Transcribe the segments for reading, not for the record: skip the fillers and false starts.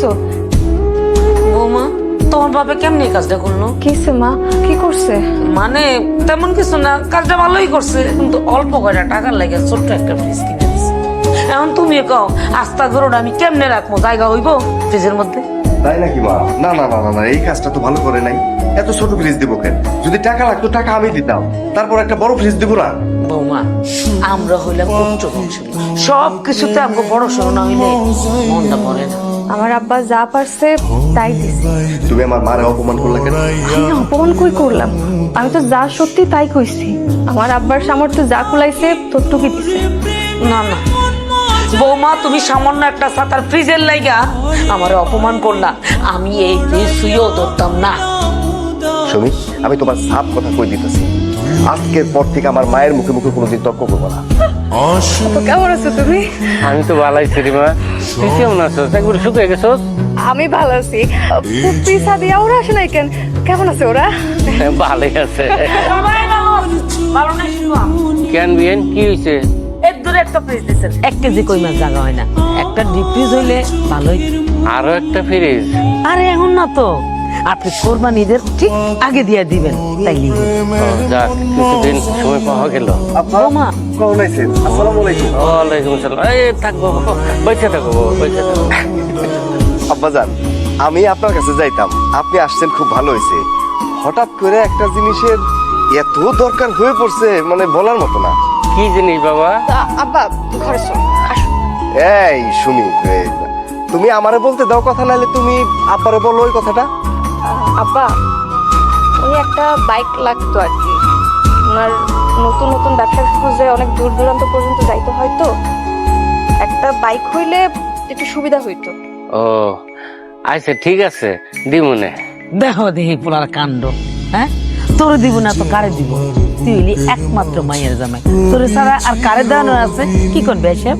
ডাকছো? বৌমা, তোমার বাবা কেমনি কাজটা করলো? কিসে মা, কি করছে? মানে তেমন কিছু না, কাজটা ভালোই করছে, কিন্তু অল্প কয়টা টাকার লাগে ছোট্ট একটা ফ্রিজ কিনে দিছে। এখন তুমি কও আস্তা গরুটা আমি কেমনে রাখবো? জায়গা হইব ফ্রিজের মধ্যে? তাই নাকি মা? না না না না না, এই কাজটা তো ভালো করে নাই। এত ছোট ফ্রিজ দিব কেন? যদি টাকা লাগতো টাকা আমি দিতাম, তারপর একটা বড় ফ্রিজ দিব না। বৌমা, আমরা হইলাম উচ্চ বংশের, সব কিছুতে আমাকে বড় সড়ো না হইলে মনটা ভরে না। আমার আব্বা যা পারছে তাই দিছে। তুমি আমার মারে অপমান করলে কেন? আমি অপমান কই করলাম? আমি তো যা সত্যি তাই কইছি। আমার আব্বার সামর্থ্য যা কুলাইছে ততটুকুই দিছে। না না বৌমা, তুমি সামান্য একটা ছাতার ফ্রিজের লাইগা আমারে অপমান করলা। আমি এই ফ্রিজ ছুঁয়েও ধরতাম না। সুমি, আমি তোমার সাফ কথা কই দিতেছি, আজকের পর থেকে আমার মায়ের মুখে মুখে কোনোদিন তর্ক করবো না। তো কেমন আছো তুমি? আমি তো ভালো আছি রে মা, তুই কেমন আছো? একবার শুকিয়ে গেছস? আমি ভালো আছি। পুপি সাদিয়া ওরা আসে নাই কেন? কেমন আছে ওরা? ভালোই আছে। ভালো না শুনো, কেন বিয়েন কি হয়েছে? এর দূরে একটা ফ্রিজ দিচ্ছেন, 1 কেজি কই মাছ জায়গা হয় না। একটা ডিপ ফ্রিজ হইলে ভালোই। আরো একটা ফ্রিজ? আরে এখন না তো, আপনি কোরবানি ঈদের ঠিক আগে দিয়ে দিবেন, তাইলে যাক, কিছুদিন সময় পাওয়া গেল। বৌমা, কেমন আছেন? আসসালামু আলাইকুম। ওয়ালাইকুম আসসালাম। এই থাকবো, বেঁচে থাকবো, বেঁচে থাকবো। আব্বাজান, আমি আপনার কাছে যাইতাম, আপনি আসছেন খুব ভালো হয়েছে। হঠাৎ করে একটা জিনিসের এত দরকার হয়ে পড়ছে, মানে বলার মতো না। কি জিনিস বাবা? আব্বা ঘরে চল, আসো। এই সুমি, তুমি আমারে বলতে দাও কথা, নাইলে তুমি আব্বারে বলো ওই কথাটা। আব্বা, ওই একটা বাইক লাগতো আর কি। ওনার নতুন নতুন ব্যবসার খোঁজে অনেক দূর দূরান্ত পর্যন্ত যাইতে হয়তো। একটা বাইক হইলে একটু সুবিধা হইতো। ও আচ্ছা, ঠিক আছে, দিমুনে। দেখো দেখি পোলার কাণ্ড। হ্যাঁ, তোর দিব না তো কারে দিব? তুই হইলি একমাত্র মায়ের জামাই, তোর ছাড়া আর কারে দেওয়ানো আছে? কি করবে এসব?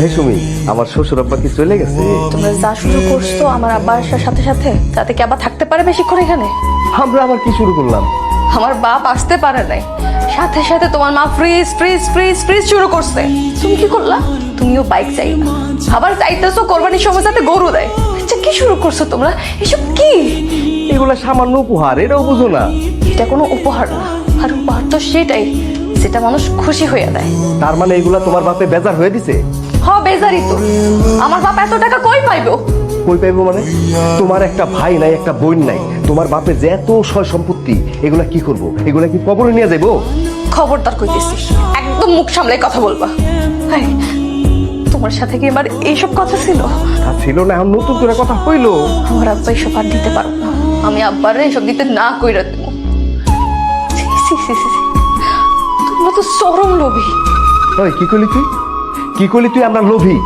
এই সুমি, আমার শ্বশুর আব্বা কি চলে গেছে? তোমরা যা শুরু করছো আমার আব্বা আসার সাথে সাথে, যাতে কি আবার থাকতে পারে বেশিক্ষণ এখানে? আমরা আবার কি শুরু করলাম? আমার বাপ আসতে পারে নাই, সাথে সাথে তোমার মা ফ্রিজ ফ্রিজ ফ্রিজ ফ্রিজ শুরু করছে। তুমি কি করলা? তুমিও বাইক চাই, আবার চাইতেছো কোরবানির সময় যাতে গরু দেয়। আচ্ছা, কি শুরু করছো তোমরা? এসব কি? এগুলা সামান্য উপহার, এটাও বুঝো না? এটা কোনো উপহার না, আর উপহার তো সেটাই যেটা মানুষ খুশি হয়ে দেয়। তার মানে এগুলা তোমার বাপে বেজার হয়ে দিছে? বেজারি তো। আমার বাপ এত টাকা কই পাইবো? কই পাইবো মানে? তোমার একটা ভাই নাই, একটা বোন নাই, তোমার বাপের যে এত সয় সম্পত্তি, এগুলা কি করবো? এগুলা কি কবরে নিয়ে যাইবো? খবরদার কইতেছি, একদম মুখ সামলাই কথা বলবা। হাই, তোমার সাথে কি আমার এইসব কথা ছিল? তা ছিল না, এখন নতুন করে কথা হইলো। আমার আব্বা এইসব আর দিতে পারবো না। আমি আব্বারে এইসব দিতে না কইরা দেবো। তোমরা তো চরম লোভী। ওই কি করলি তুই? কি করলি তুই? আমরা লোভী?